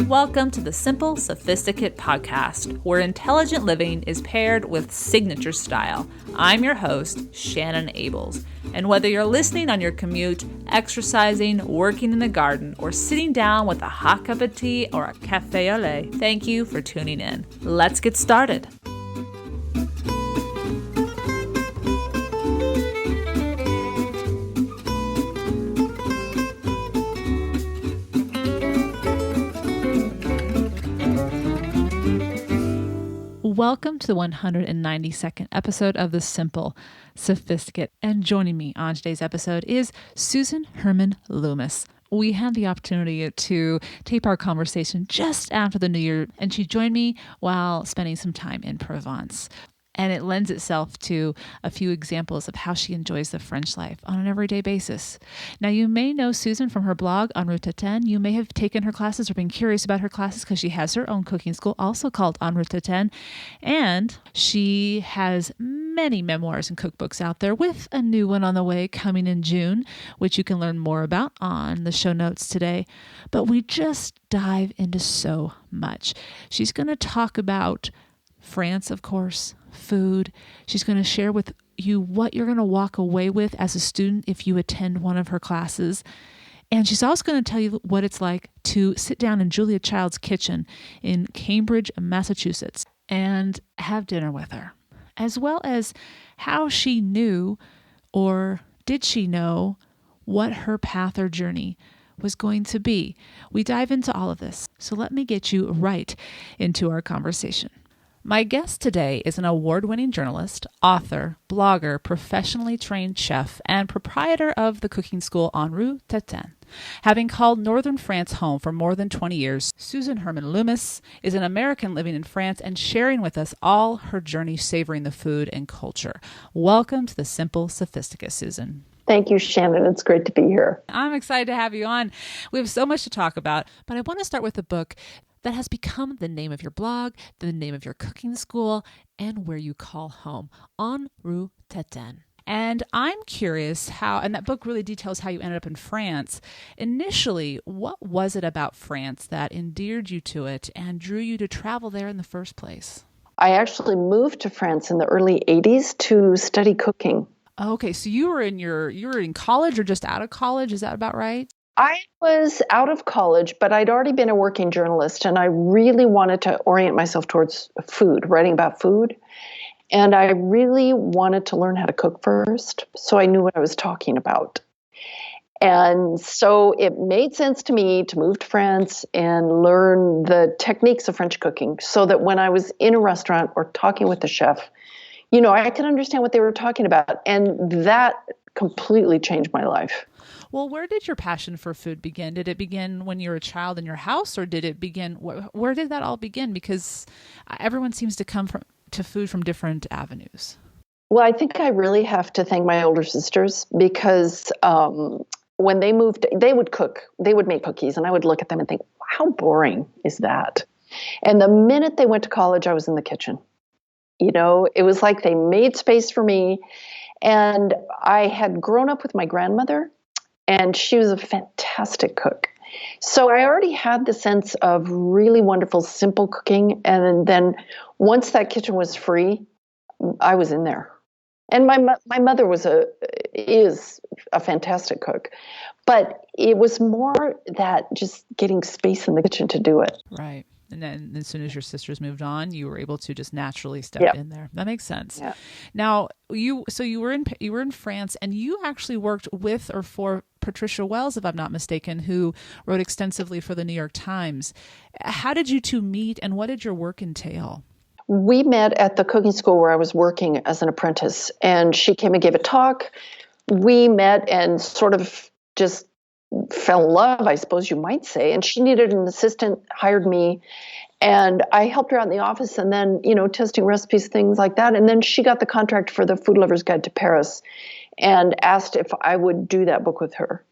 Welcome to the Simple Sophisticate podcast, where intelligent living is paired with signature style. I'm your host, Shannon Ables. And whether you're listening on your commute, exercising, working in the garden, or sitting down with a hot cup of tea or a café au lait, thank you for tuning in. Let's get started. Welcome to the 192nd episode of the Simple Sophisticate. And joining me on today's episode is Susan Hermann Loomis. We had the opportunity to tape our conversation just after the New Year, and she joined me while spending some time in Provence. And it lends itself to a few examples of how she enjoys the French life on an everyday basis. Now, you may know Susan from her blog En Route to 10. You may have taken her classes or been curious about her classes because she has her own cooking school, also called En Route to 10. And she has many memoirs and cookbooks out there, with a new one on the way coming in June, which you can learn more about on the show notes today. But we just dive into so much. She's going to talk about France, of course, food. She's going to share with you what you're going to walk away with as a student if you attend one of her classes. And she's also going to tell you what it's like to sit down in Julia Child's kitchen in Cambridge, Massachusetts, and have dinner with her, as well as how she knew, or did she know, what her path or journey was going to be. We dive into all of this. So let me get you right into our conversation. My guest today is an award-winning journalist, author, blogger, professionally trained chef, and proprietor of the cooking school En Route to 10. Having called northern France home for more than 20 years, Susan Hermann Loomis is an American living in France and sharing with us all her journey savoring the food and culture. Welcome to the Simple Sophisticate, Susan. Thank you, Shannon. It's great to be here. I'm excited to have you on. We have so much to talk about, but I want to start with a book that has become the name of your blog, the name of your cooking school, and where you call home, En Route to 10. And I'm curious how, and that book really details how you ended up in France. Initially, what was it about France that endeared you to it and drew you to travel there in the first place? I actually moved to France in the early 80s to study cooking. Okay, so you were in college or just out of college, is that about right? I was out of college, but I'd already been a working journalist, and I really wanted to orient myself towards food, writing about food. And I really wanted to learn how to cook first, so I knew what I was talking about. And so it made sense to me to move to France and learn the techniques of French cooking, so that when I was in a restaurant or talking with the chef, I could understand what they were talking about. And that completely changed my life. Well, where did your passion for food begin? Did it begin when you were a child in your house, or did it begin, where did that all begin? Because everyone seems to come to food from different avenues. Well, I think I really have to thank my older sisters, because when they moved, they would cook, they would make cookies, and I would look at them and think, how boring is that? And the minute they went to college, I was in the kitchen. It was like they made space for me. And I had grown up with my grandmother, and she was a fantastic cook. So I already had the sense of really wonderful, simple cooking. And then once that kitchen was free, I was in there. And my mother is a fantastic cook. But it was more that just getting space in the kitchen to do it. Right. And then as soon as your sisters moved on, you were able to just naturally step in there. That makes sense. Yep. Now, you were in France, and you actually worked with or for Patricia Wells, if I'm not mistaken, who wrote extensively for the New York Times. How did you two meet, and what did your work entail? We met at the cooking school where I was working as an apprentice, and she came and gave a talk. We met and sort of just fell in love, I suppose you might say. And she needed an assistant, hired me, and I helped her out in the office, and then, testing recipes, things like that. And then she got the contract for the Food Lover's Guide to Paris and asked if I would do that book with her.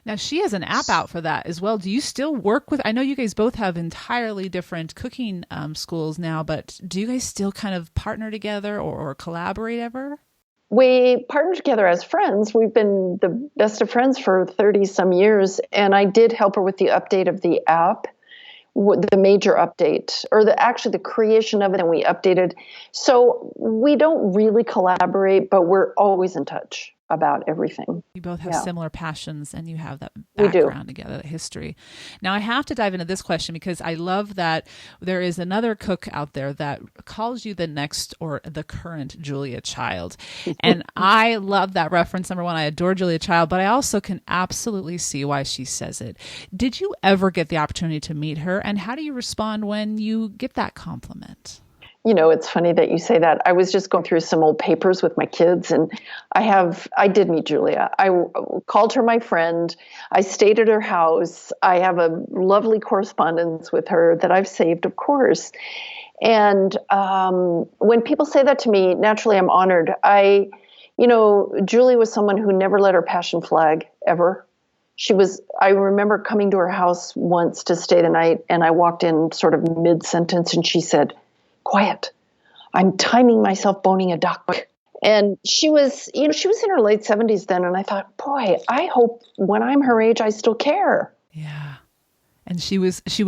Now she has an app out for that as well. Do you still work with, I know you guys both have entirely different cooking schools now, but do you guys still kind of partner together or collaborate ever? We partnered together as friends. We've been the best of friends for 30 some years. And I did help her with the update of the app, the major update, or actually the creation of it, and we updated. So we don't really collaborate, but we're always in touch about everything. You both have similar passions and you have that We do. background together, that history. Now I have to dive into this question because I love that there is another cook out there that calls you the next or the current Julia Child. And I love that reference. Number one, I adore Julia Child, but I also can absolutely see why she says it. Did you ever get the opportunity to meet her? And how do you respond when you get that compliment? You know, it's funny that you say that. I was just going through some old papers with my kids, and I did meet Julia. I called her my friend. I stayed at her house. I have a lovely correspondence with her that I've saved, of course. And when people say that to me, naturally I'm honored. Julie was someone who never let her passion flag, ever. I remember coming to her house once to stay the night, and I walked in sort of mid-sentence, and she said, "Quiet. I'm timing myself boning a duck." And she was in her late 70s then. And I thought, boy, I hope when I'm her age, I still care. Yeah. And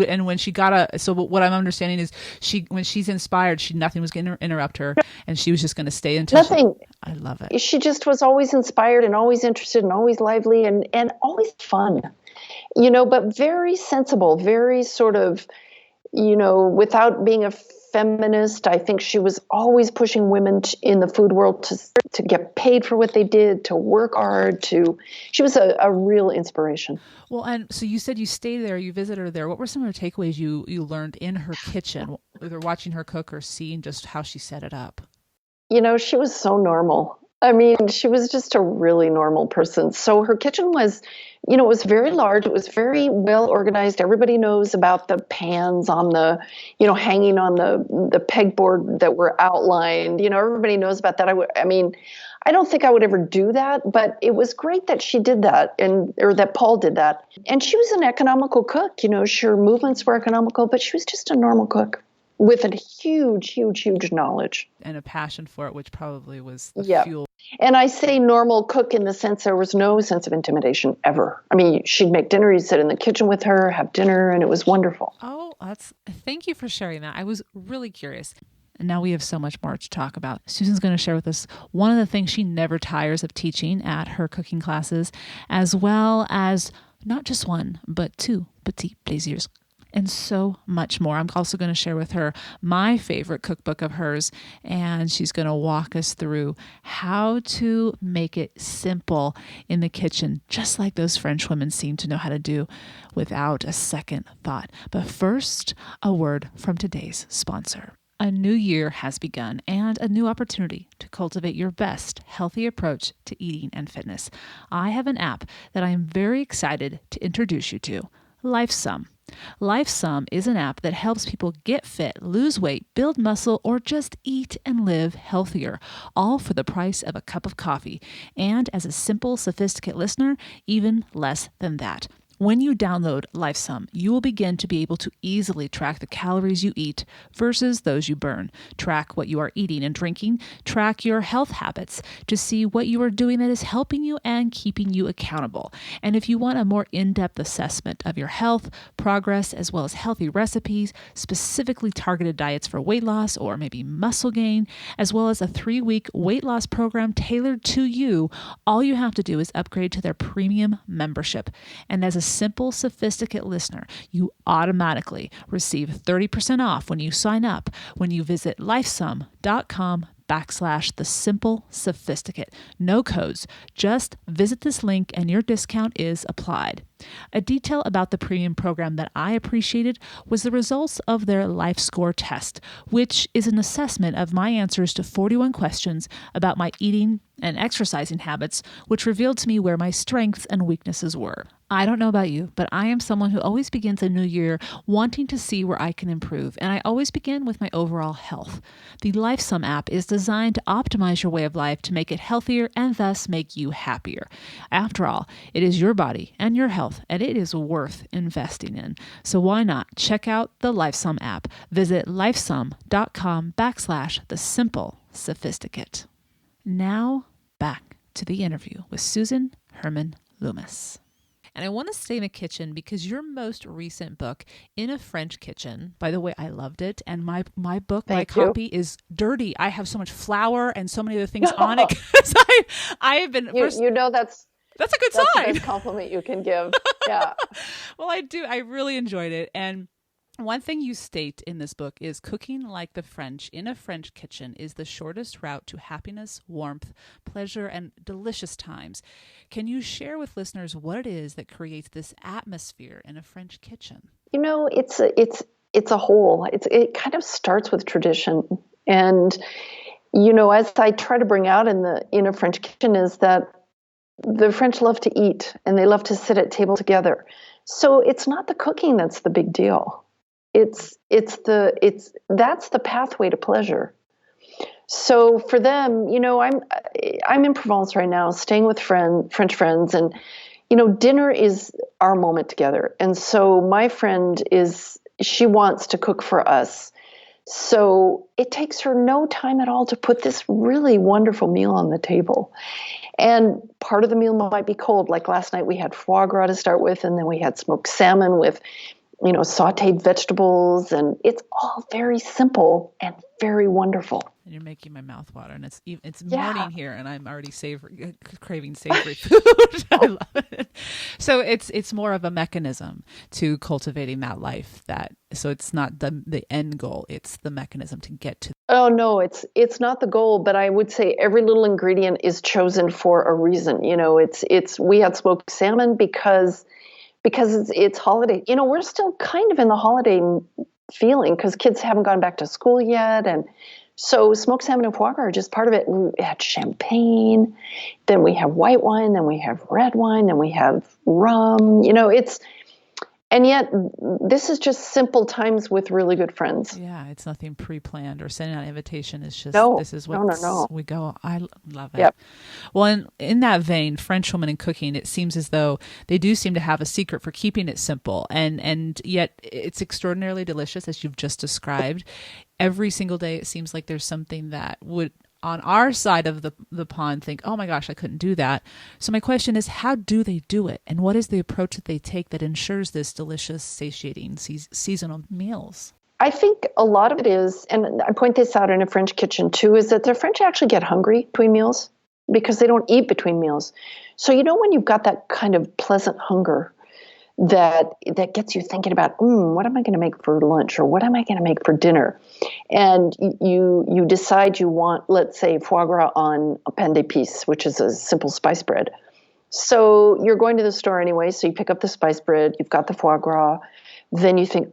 and when she got so what I'm understanding is when she's inspired, nothing was going to interrupt her, and she was just going to stay until nothing. I love it. She just was always inspired and always interested and always lively and always fun, but very sensible, very sort of, without being a feminist. I think she was always pushing women in the food world to get paid for what they did, to work hard. She was a real inspiration. Well, and so you said you stayed there, you visited her there. What were some of her takeaways you learned in her kitchen, either watching her cook or seeing just how she set it up? She was so normal. I mean, she was just a really normal person. So her kitchen was, it was very large. It was very well organized. Everybody knows about the pans on the, hanging on the pegboard that were outlined. Everybody knows about that. I don't think I would ever do that, but it was great that she did that or that Paul did that. And she was an economical cook. Her movements were economical, but she was just a normal cook with a huge, huge, huge knowledge. And a passion for it, which probably was the fuel. And I say normal cook in the sense there was no sense of intimidation ever. I mean, she'd make dinner, you'd sit in the kitchen with her, have dinner, and it was wonderful. Oh, thank you for sharing that. I was really curious. And now we have so much more to talk about. Susan's going to share with us one of the things she never tires of teaching at her cooking classes, as well as not just one, but two petits plaisirs. And so much more. I'm also going to share with her my favorite cookbook of hers, and she's going to walk us through how to make it simple in the kitchen, just like those French women seem to know how to do without a second thought. But first, a word from today's sponsor. A new year has begun and a new opportunity to cultivate your best healthy approach to eating and fitness. I have an app that I am very excited to introduce you to, LifeSum. LifeSum is an app that helps people get fit, lose weight, build muscle, or just eat and live healthier, all for the price of a cup of coffee. And as a Simple Sophisticate listener, even less than that. When you download LifeSum, you will begin to be able to easily track the calories you eat versus those you burn, track what you are eating and drinking, track your health habits to see what you are doing that is helping you and keeping you accountable. And if you want a more in-depth assessment of your health, progress, as well as healthy recipes, specifically targeted diets for weight loss or maybe muscle gain, as well as a 3-week weight loss program tailored to you, all you have to do is upgrade to their premium membership. And as a Simple Sophisticate listener, you automatically receive 30% off when you sign up when you visit lifesum.com/the Simple Sophisticate. No codes, just visit this link and your discount is applied. A detail about the premium program that I appreciated was the results of their Life Score test, which is an assessment of my answers to 41 questions about my eating and exercising habits, which revealed to me where my strengths and weaknesses were. I don't know about you, but I am someone who always begins a new year wanting to see where I can improve, and I always begin with my overall health. The LifeSum app is designed to optimize your way of life to make it healthier and thus make you happier. After all, it is your body and your health, and it is worth investing in. So why not check out the LifeSum app? Visit lifesum.com/the simple sophisticate. Now back to the interview with Susan Hermann Loomis. And I want to stay in the kitchen because your most recent book, In a French Kitchen, by the way, I loved it. And my book, my copy is dirty. I have so much flour and so many other things on it. Because I have been... That's a good sign. That's the best compliment you can give. Yeah. Well, I do. I really enjoyed it. And one thing you state in this book is cooking like the French in a French kitchen is the shortest route to happiness, warmth, pleasure, and delicious times. Can you share with listeners what it is that creates this atmosphere in a French kitchen? It's a whole. It kind of starts with tradition, and as I try to bring out in a French kitchen is that the French love to eat and they love to sit at table together. So it's not the cooking that's the big deal. That's the pathway to pleasure. So for them, I'm in Provence right now, staying with French friends, and dinner is our moment together. And so my friend she wants to cook for us. So it takes her no time at all to put this really wonderful meal on the table. And part of the meal might be cold. Like last night we had foie gras to start with, and then we had smoked salmon with sauteed vegetables, and it's all very simple and very wonderful. And you're making my mouth water, and it's morning here, and I'm already craving savory food. I love it. So it's more of a mechanism to cultivating that life. So it's not the end goal; it's the mechanism to get to. Oh no, it's not the goal, but I would say every little ingredient is chosen for a reason. We had smoked salmon because it's holiday. We're still kind of in the holiday feeling because kids haven't gone back to school yet. And so smoked salmon and foie gras are just part of it. We had champagne, then we have white wine, then we have red wine, then we have rum. And yet this is just simple times with really good friends. Yeah, it's nothing pre-planned or sending out an invitation. It's just, no, this is what we go. I love it. Yep. Well, in that vein, French women in cooking, it seems as though they do seem to have a secret for keeping it simple. And yet it's extraordinarily delicious, as you've just described. Every single day, it seems like there's something that would, on our side of the pond, think, oh my gosh, I couldn't do that. So my question is, how do they do it? And what is the approach that they take that ensures this delicious, satiating seasonal meals? I think a lot of it is, and I point this out in a French kitchen too, is that the French actually get hungry between meals because they don't eat between meals. So when you've got that kind of pleasant hunger that gets you thinking about, what am I going to make for lunch, or what am I going to make for dinner? And you decide you want, let's say, foie gras on a pain d'épices, which is a simple spice bread. So you're going to the store anyway, so you pick up the spice bread, you've got the foie gras, then you think,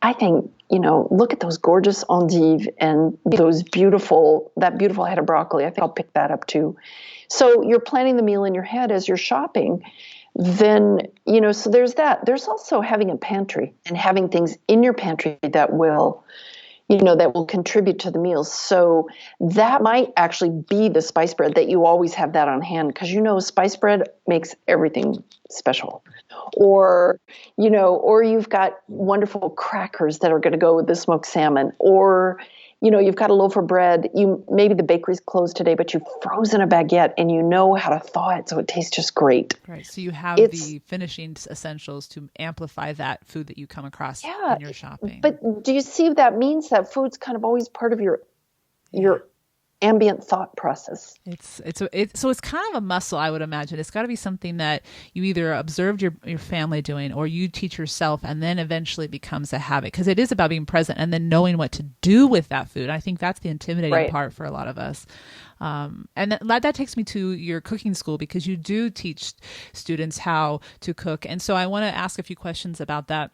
I think, look at those gorgeous endives and that beautiful head of broccoli. I think I'll pick that up too. So you're planning the meal in your head as you're shopping. Then, so there's that. There's also having a pantry and having things in your pantry that will contribute to the meals. So that might actually be the spice bread, that you always have that on hand, because spice bread makes everything special. Or you've got wonderful crackers that are going to go with the smoked salmon, or you've got a loaf of bread. Maybe the bakery's closed today, but you've frozen a baguette and you know how to thaw it so it tastes just great. Right. So you have the finishing essentials to amplify that food that you come across in your shopping. But do you see that means that food's kind of always part of your ambient thought process? So it's kind of a muscle, I would imagine. It's got to be something that you either observed your family doing, or you teach yourself, and then eventually becomes a habit, because it is about being present and then knowing what to do with that food. I think that's the intimidating part for a lot of us. And that takes me to your cooking school, because you do teach students how to cook. And so I want to ask a few questions about that.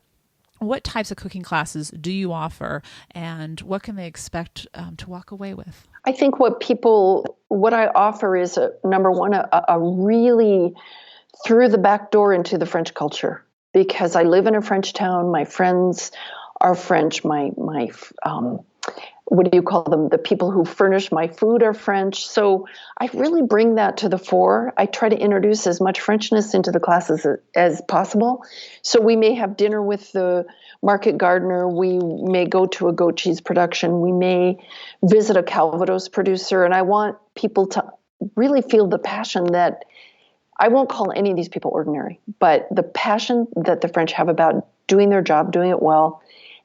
What types of cooking classes do you offer, and what can they expect to walk away with? I think what I offer is, number one, a really through the back door into the French culture because I live in a French town. My friends are French. My what do you call them? The people who furnish my food are French. So I really bring that to the fore. I try to introduce as much Frenchness into the classes as possible. So we may have dinner with the market gardener. We may go to a goat cheese production. We may visit a Calvados producer. And I want people to really feel the passion that I won't call any of these people ordinary, but the passion that the French have about doing their job, doing it well,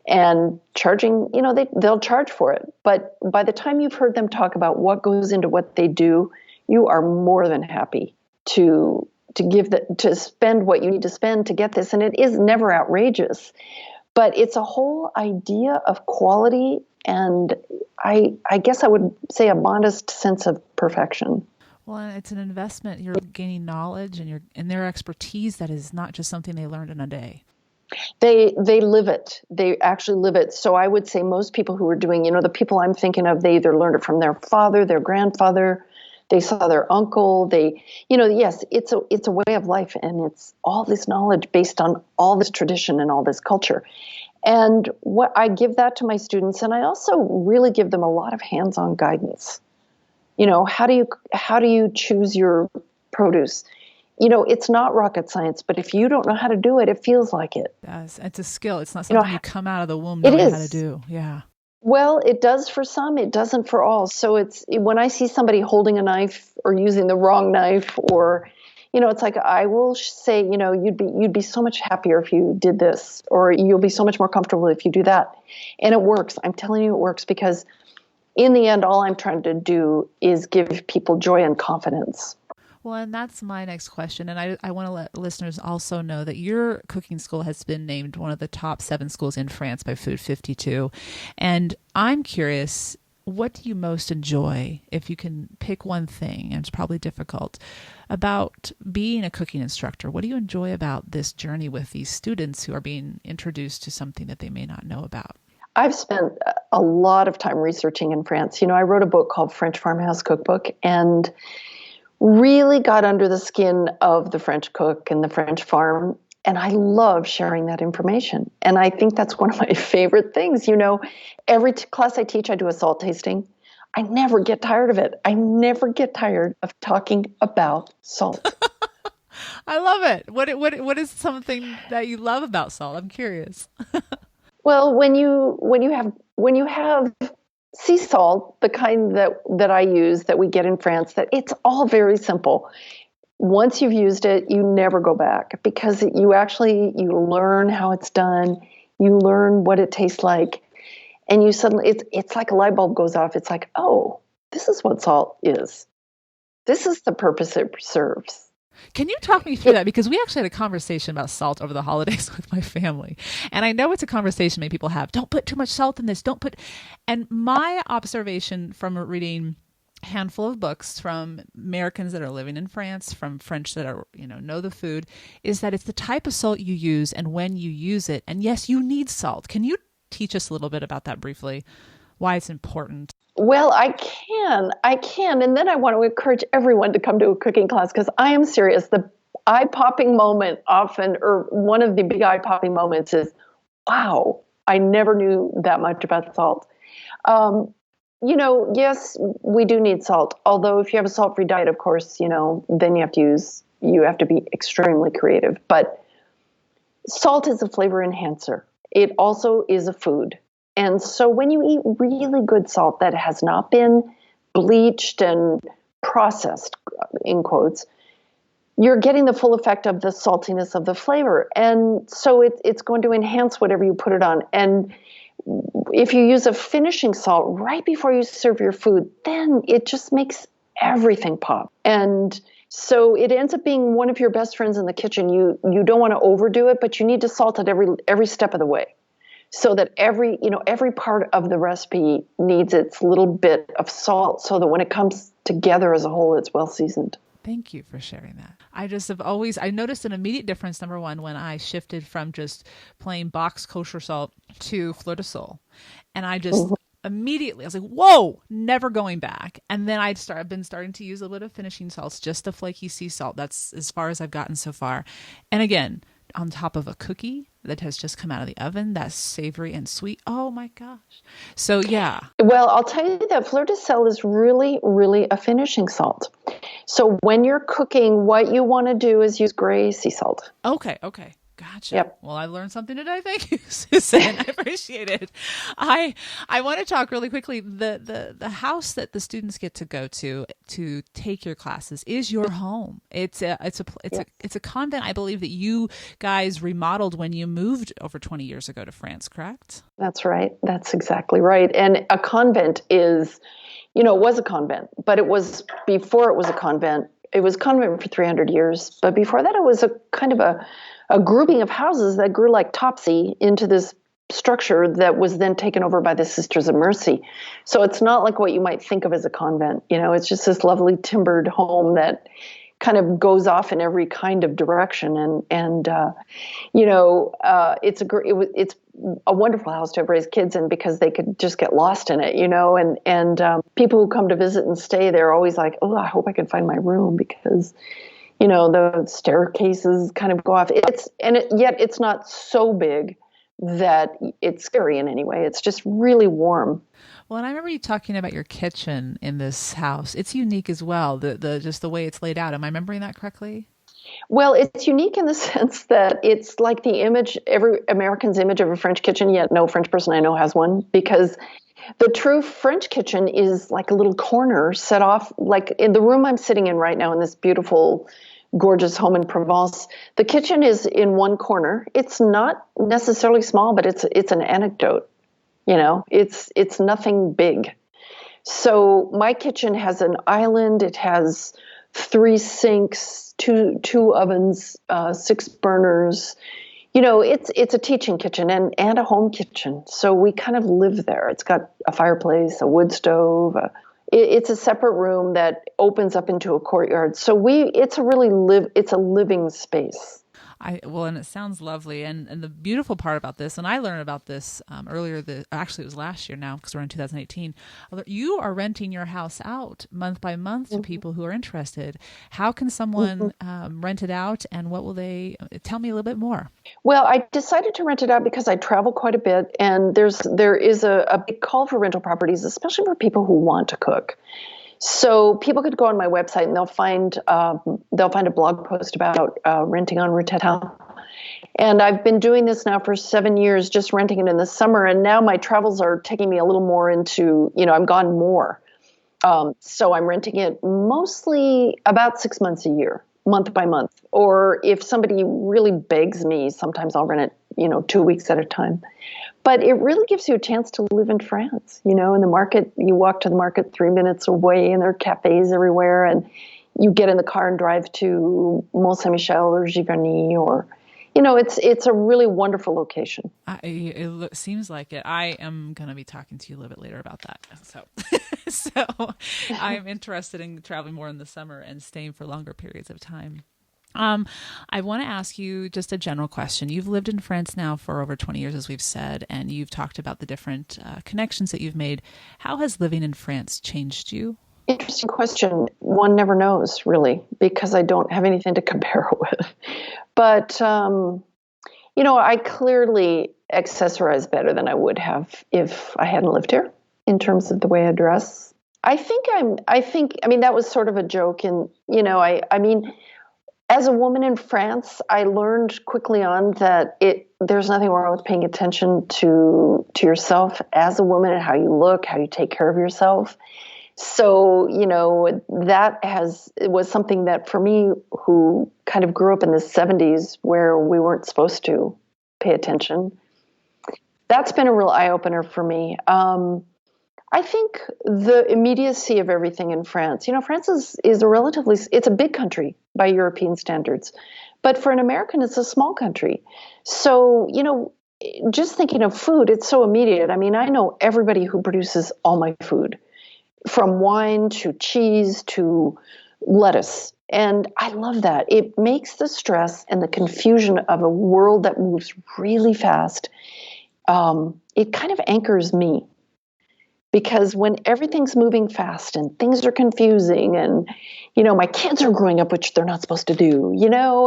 and charging, they'll charge for it. But by the time you've heard them talk about what goes into what they do, you are more than happy to to spend what you need to spend to get this. And it is never outrageous, but it's a whole idea of quality. And I guess I would say a modest sense of perfection. Well, it's an investment. You're gaining knowledge and their expertise that is not just something they learned in a day. They live it. They actually live it. So I would say most people who are doing, the people I'm thinking of, they either learned it from their father, their grandfather, they saw their uncle. Yes, it's a way of life, and it's all this knowledge based on all this tradition and all this culture. And what I give that to my students, and I also really give them a lot of hands-on guidance. How do you choose your produce? It's not rocket science, but if you don't know how to do it, it feels like it. Yes, it's a skill. It's not something you come out of the womb knowing how to do. Yeah. Well, it does for some. It doesn't for all. So it's when I see somebody holding a knife or using the wrong knife, or it's like I will say, you'd be so much happier if you did this, or you'll be so much more comfortable if you do that. And it works. I'm telling you, it works because in the end, all I'm trying to do is give people joy and confidence. Well, and that's my next question. And I want to let listeners also know that your cooking school has been named one of the top 7 schools in France by Food 52. And I'm curious, what do you most enjoy, if you can pick one thing, and it's probably difficult, about being a cooking instructor? What do you enjoy about this journey with these students who are being introduced to something that they may not know about? I've spent a lot of time researching in France. I wrote a book called French Farmhouse Cookbook, and really got under the skin of the French cook and the French farm. And I love sharing that information. And I think that's one of my favorite things. Every class I teach, I do a salt tasting. I never get tired of it. I never get tired of talking about salt. I love it. What is something that you love about salt? I'm curious. Well, when you have sea salt, the kind that I use, that we get in France, that it's all very simple. Once you've used it, you never go back, because you learn how it's done, you learn what it tastes like, and you suddenly, it's like a light bulb goes off. It's like, oh, this is what salt is. This is the purpose it serves. Can you talk me through that? Because we actually had a conversation about salt over the holidays with my family. And I know it's a conversation many people have. Don't put too much salt in this. And my observation from reading a handful of books from Americans that are living in France, from French that are, know the food, is that it's the type of salt you use and when you use it. And yes, you need salt. Can you teach us a little bit about that briefly? Why it's important? Well, I can. And then I want to encourage everyone to come to a cooking class, because I am serious. The eye-popping moment often, or one of the big eye-popping moments, is, wow, I never knew that much about salt. Yes, we do need salt. Although if you have a salt-free diet, of course, then you have to be extremely creative. But salt is a flavor enhancer. It also is a food. And so when you eat really good salt that has not been bleached and processed, in quotes, you're getting the full effect of the saltiness of the flavor. And so it's going to enhance whatever you put it on. And if you use a finishing salt right before you serve your food, then it just makes everything pop. And so it ends up being one of your best friends in the kitchen. You don't want to overdo it, but you need to salt it every step of the way, so that every part of the recipe needs its little bit of salt, so that when it comes together as a whole, it's well seasoned. Thank you for sharing that. I noticed an immediate difference, number one, when I shifted from just plain box kosher salt to fleur de sole. And immediately I was like, whoa, never going back. And then I've been starting to use a little bit of finishing salts, just a flaky sea salt. That's as far as I've gotten so far. And again, on top of a cookie that has just come out of the oven, that's savory and sweet. Oh my gosh. So yeah. Well, I'll tell you that fleur de sel is really, really a finishing salt. So when you're cooking, what you want to do is use gray sea salt. Okay. Gotcha. Yep. Well, I learned something today. Thank you, Susan. I appreciate it. I want to talk really quickly. The house that the students get to go to take your classes is your home. It's a convent, I believe, that you guys remodeled when you moved over 20 years ago to France, correct? That's right. That's exactly right. And a convent is, it was a convent, but it was before it was a convent. It was a convent for 300 years, but before that, it was a kind of a grouping of houses that grew like Topsy into this structure that was then taken over by the Sisters of Mercy. So it's not like what you might think of as a convent. It's just this lovely timbered home that kind of goes off in every kind of direction. It's a wonderful house to have raised kids in because they could just get lost in it, and people who come to visit and stay there are always like, oh, I hope I can find my room because the staircases kind of go off. Yet it's not so big that it's scary in any way. It's just really warm. Well, and I remember you talking about your kitchen in this house. It's unique as well, just the way it's laid out. Am I remembering that correctly? Well, it's unique in the sense that it's like the image, every American's image of a French kitchen, yet no French person I know has one, because the true French kitchen is like a little corner set off, like in the room I'm sitting in right now in this beautiful, gorgeous home in Provence. The kitchen is in one corner. It's not necessarily small, but it's an anecdote. It's nothing big. So my kitchen has an island. It has 3 sinks, two ovens, 6 burners. It's a teaching kitchen and a home kitchen. So we kind of live there. It's got a fireplace, a wood stove. It's a separate room that opens up into a courtyard. So it's a living space. And it sounds lovely. And the beautiful part about this, and I learned about this earlier, actually it was last year now because we're in 2018, you are renting your house out month by month to people who are interested. How can someone rent it out, and what will they, tell me a little bit more? Well, I decided to rent it out because I travel quite a bit, and there is a big call for rental properties, especially for people who want to cook. So people could go on my website and they'll find a blog post about renting en retraite. And I've been doing this now for 7 years, just renting it in the summer. And now my travels are taking me a little more into, I'm gone more. So I'm renting it mostly about 6 months a year, month by month. Or if somebody really begs me, sometimes I'll rent it, 2 weeks at a time. But it really gives you a chance to live in France. In the market, you walk to the market 3 minutes away and there are cafes everywhere. And you get in the car and drive to Mont Saint-Michel or Giverny or, it's a really wonderful location. It seems like it. I am going to be talking to you a little bit later about that. So I'm interested in traveling more in the summer and staying for longer periods of time. I want to ask you just a general question. You've lived in France now for over 20 years, as we've said, and you've talked about the different connections that you've made. How has living in France changed you? Interesting question. One never knows, really, because I don't have anything to compare it with. But, I clearly accessorize better than I would have if I hadn't lived here in terms of the way I dress. I mean, that was sort of a joke. And, as a woman in France, I learned quickly on that there's nothing wrong with paying attention to yourself as a woman and how you look, how you take care of yourself. So, it was something that for me, who kind of grew up in the 70s where we weren't supposed to pay attention, that's been a real eye-opener for me. I think the immediacy of everything in France, France is it's a big country by European standards, but for an American, it's a small country. So, just thinking of food, it's so immediate. I mean, I know everybody who produces all my food, from wine to cheese to lettuce. And I love that. It makes the stress and the confusion of a world that moves really fast. It kind of anchors me. Because when everything's moving fast and things are confusing and, my kids are growing up, which they're not supposed to do,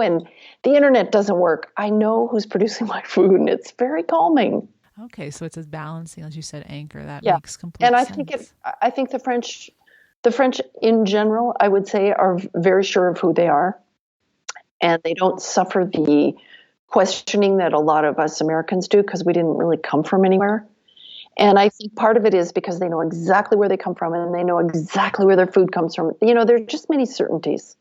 and the internet doesn't work, I know who's producing my food, and it's very calming. Okay, so it's a balancing, as you said, anchor. That Yeah. makes complete And sense. I think the French in general, I would say, are very sure of who they are, and they don't suffer the questioning that a lot of us Americans do because we didn't really come from anywhere. And I think part of it is because they know exactly where they come from and they know exactly where their food comes from. There are just many certainties.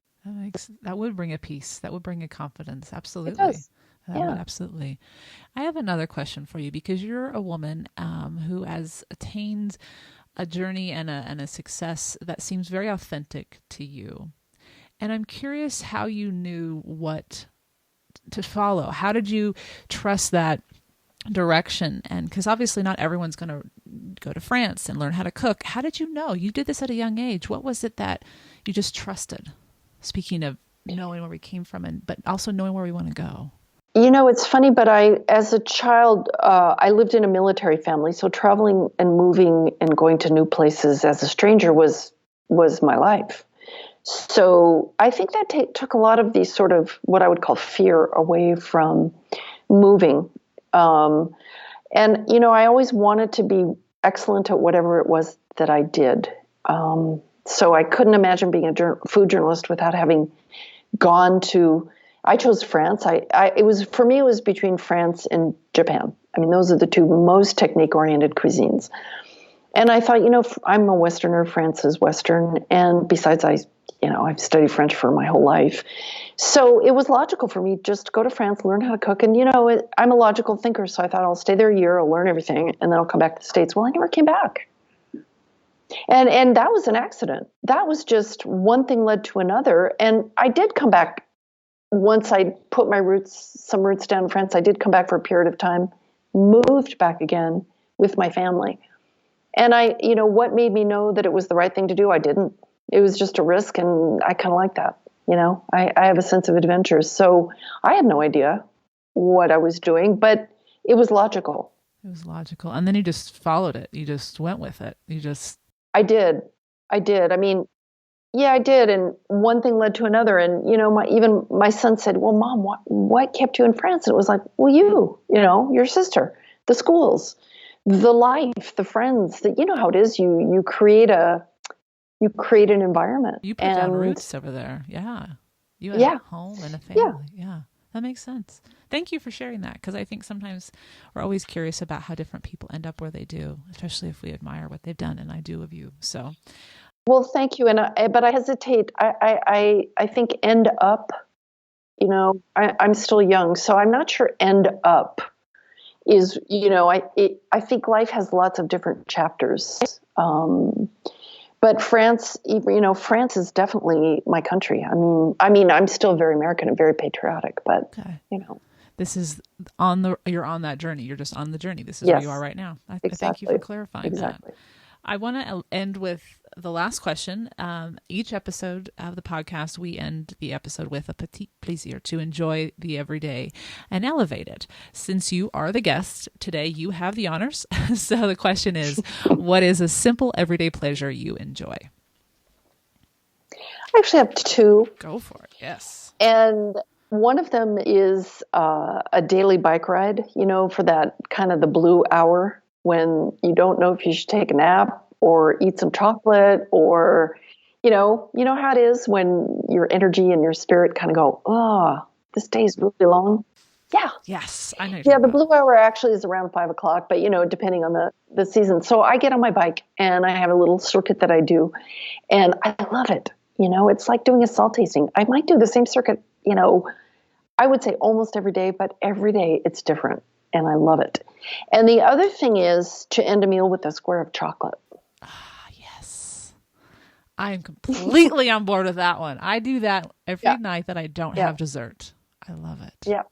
That would bring a peace. That would bring a confidence. Absolutely. It does. That would absolutely. I have another question for you because you're a woman who has attained a journey and a success that seems very authentic to you. And I'm curious how you knew what to follow. How did you trust that direction? And because obviously not everyone's going to go to France and learn how to cook. How did you know? You did this at a young age. What was it that you just trusted? Speaking of knowing where we came from, but also knowing where we want to go. It's funny, but as a child, I lived in a military family, so traveling and moving and going to new places as a stranger was my life. So I think that took a lot of the sort of what I would call fear away from moving. And I always wanted to be excellent at whatever it was that I did. So I couldn't imagine being a food journalist without having gone to. I chose France. It was between France and Japan. I mean, those are the two most technique-oriented cuisines. And I thought, I'm a Westerner. France is Western, and besides, I've studied French for my whole life. So it was logical for me just to go to France, learn how to cook. And, I'm a logical thinker, so I thought I'll stay there a year, I'll learn everything, and then I'll come back to the States. Well, I never came back. And that was an accident. That was just one thing led to another. And I did come back once I put some roots down in France. I did come back for a period of time, moved back again with my family. And what made me know that it was the right thing to do? I didn't. It was just a risk, and I kind of like that. I have a sense of adventure. So I had no idea what I was doing, but it was logical. It was logical. And then you just followed it. You just went with it. I did. I mean, yeah, I did. And one thing led to another. And, even my son said, well, Mom, what kept you in France? And it was like, well, your sister, the schools, the life, the friends, you know how it is. You create an environment. You put down roots over there. Yeah. You had a home and a family. Yeah. That makes sense. Thank you for sharing that, because I think sometimes we're always curious about how different people end up where they do, especially if we admire what they've done, and I do of you. So, well, thank you. But I hesitate. I think end up. I'm still young, so I'm not sure end up is. I think life has lots of different chapters. But France, France is definitely my country. I mean, I'm still very American and very patriotic, but okay. This is you're on that journey. You're just on the journey. This is where you are right now. I thank you for clarifying that. I want to end with the last question. Each episode of the podcast, we end the episode with a petit plaisir, to enjoy the everyday and elevate it. Since you are the guest today, you have the honors. So the question is, what is a simple everyday pleasure you enjoy? I actually have two. Go for it. Yes. And one of them is a daily bike ride, for that kind of the blue hour when you don't know if you should take a nap or eat some chocolate, or, how it is when your energy and your spirit kind of go, oh, this day is really long. Yeah. Yes. I know. Yeah. The blue hour actually is around 5 o'clock, but, depending on the season. So I get on my bike and I have a little circuit that I do, and I love it. It's like doing a salt tasting. I might do the same circuit, I would say almost every day, but every day it's different, and I love it. And the other thing is to end a meal with a square of chocolate. Ah, yes. I am completely on board with that one. I do that every night that I don't have dessert. I love it. Yeah.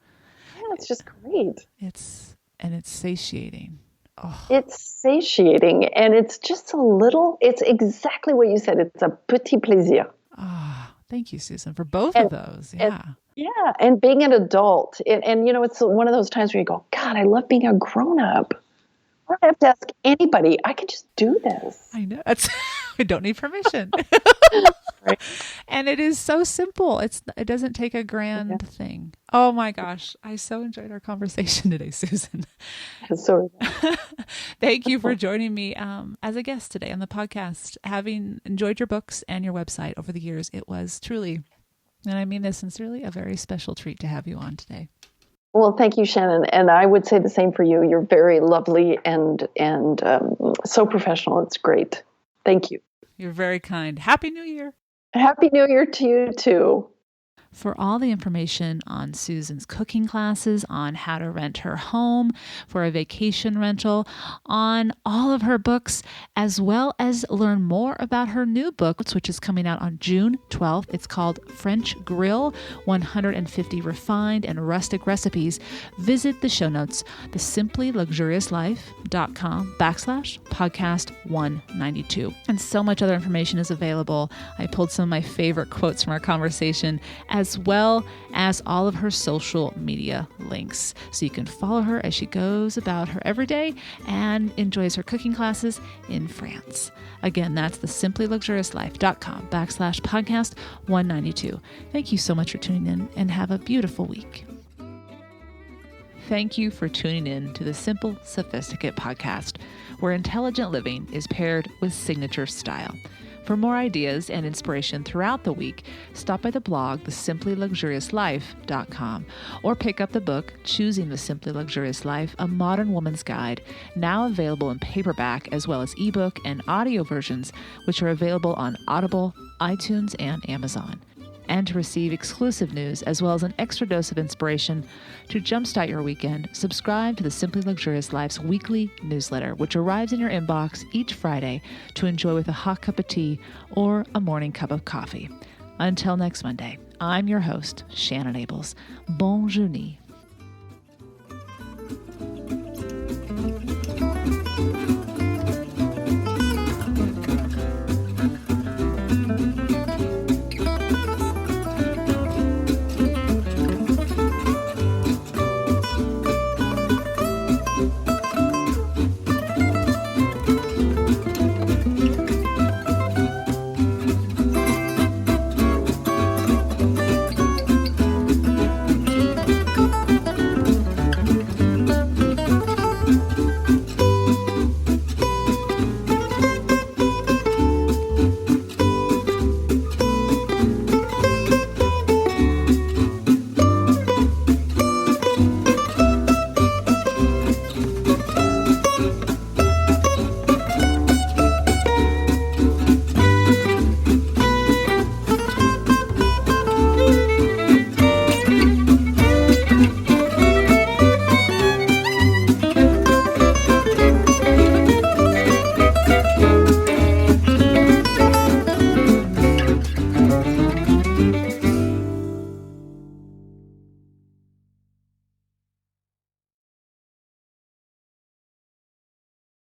Yeah, it's just great. It's satiating. Oh. It's satiating, and it's just it's exactly what you said. It's a petit plaisir. Ah, thank you, Susan, for both of those. Yeah. And being an adult, and it's one of those times where you go, God, I love being a grown-up. don't have to ask anybody. I could just do this. I know. We don't need permission. Right. And it is so simple. It doesn't take a grand thing. Oh my gosh. I so enjoyed our conversation today, Susan. Sorry. Thank you for joining me as a guest today on the podcast. Having enjoyed your books and your website over the years, it was truly, and I mean this sincerely, a very special treat to have you on today. Well, thank you, Shannon. And I would say the same for you. You're very lovely and so professional. It's great. Thank you. You're very kind. Happy New Year. Happy New Year to you, too. For all the information on Susan's cooking classes, on how to rent her home for a vacation rental, on all of her books, as well as learn more about her new book, which is coming out on June 12th. It's called French Grill, 150 Refined and Rustic Recipes. Visit the show notes, thesimplyluxuriouslife.com/podcast192. And so much other information is available. I pulled some of my favorite quotes from our conversation, as well as all of her social media links. So you can follow her as she goes about her everyday and enjoys her cooking classes in France. Again, that's thesimplyluxuriouslife.com/podcast192. Thank you so much for tuning in and have a beautiful week. Thank you for tuning in to the Simple Sophisticate podcast, where intelligent living is paired with signature style. For more ideas and inspiration throughout the week, stop by the blog, thesimplyluxuriouslife.com, or pick up the book, Choosing the Simply Luxurious Life, A Modern Woman's Guide, now available in paperback as well as ebook and audio versions, which are available on Audible, iTunes, and Amazon. And to receive exclusive news as well as an extra dose of inspiration to jumpstart your weekend, subscribe to the Simply Luxurious Life's weekly newsletter, which arrives in your inbox each Friday to enjoy with a hot cup of tea or a morning cup of coffee. Until next Monday, I'm your host, Shannon Ables. Bonne journée.